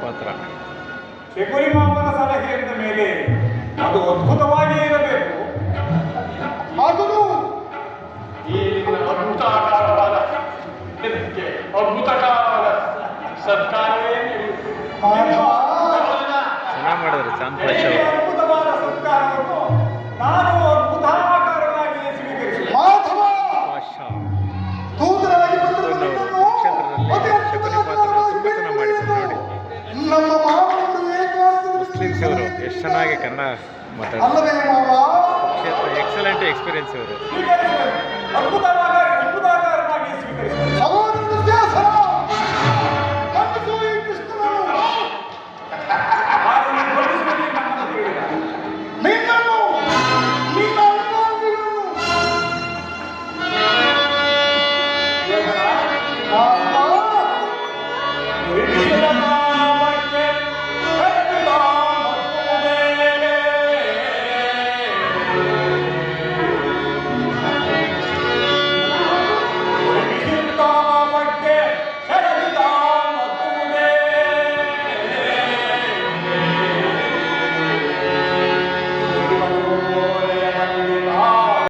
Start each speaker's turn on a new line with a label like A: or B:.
A: ಪಾತ್ರ.
B: ಶಕುನಿ ಮಾವನ ಸಲಹೆಯಿಂದ ಮೇಲೆ ಅದು ಅದ್ಭುತವಾಗಿ ಇರಬೇಕು.
C: ಅದು
D: ಈ ಅದ್ಭುತಕಾರವಾದ ಇದಕ್ಕೆ ಅದ್ಭುತಕಾರವಾದ ಸರ್ಕಾರವೇ
A: ಚೆನ್ನಾಗಿ ಮಾಡಿದ್ರು ಚಾಂದ್ರಾಜ್ ಅವರು.
B: ಅದ್ಭುತವಾದ ಸಂಸ್ಕಾರವನ್ನು ನಾನು ಅದ್ಭುತಾಕಾರವಾಗಿ ಸ್ವೀಕರಿಸುತ್ತೇನೆ.
C: ಮಾಧವ
A: ಪಾಷಾ
C: ದೂತರಾಗಿ
A: ಅವರು ಕ್ಷೇತ್ರದಲ್ಲಿ ಶಕುನಿ ಪಾತ್ರ ತುಂಬ ಚೆನ್ನಾಗಿ ಮಾಡಿದ್ದಾರೆ ನೋಡಿ.
C: ನಮ್ಮ ಮಾವನವರು ಏಕಾಂತದಲ್ಲಿ
A: ಮುಸ್ಲಿಮ್ಸ್ ಅವರು ಎಷ್ಟು ಚೆನ್ನಾಗಿ ಕನ್ನಡ ಮಾತಾಡ್ತಾರೆ.
C: ಅಲ್ಲವೇ ಮಾವ?
A: ಕ್ಷೇತ್ರ ಎಕ್ಸಲೆಂಟ್ ಎಕ್ಸ್ಪೀರಿಯನ್ಸ್ ಇವರು.
B: ಸ್ವೀಕರಿಸುತ್ತೇನೆ. ಅದ್ಭುತವಾದ ಅದ್ಭುತಾಕಾರವಾಗಿ ಸ್ವೀಕರಿಸುತ್ತೇನೆ.
C: ಹೌದು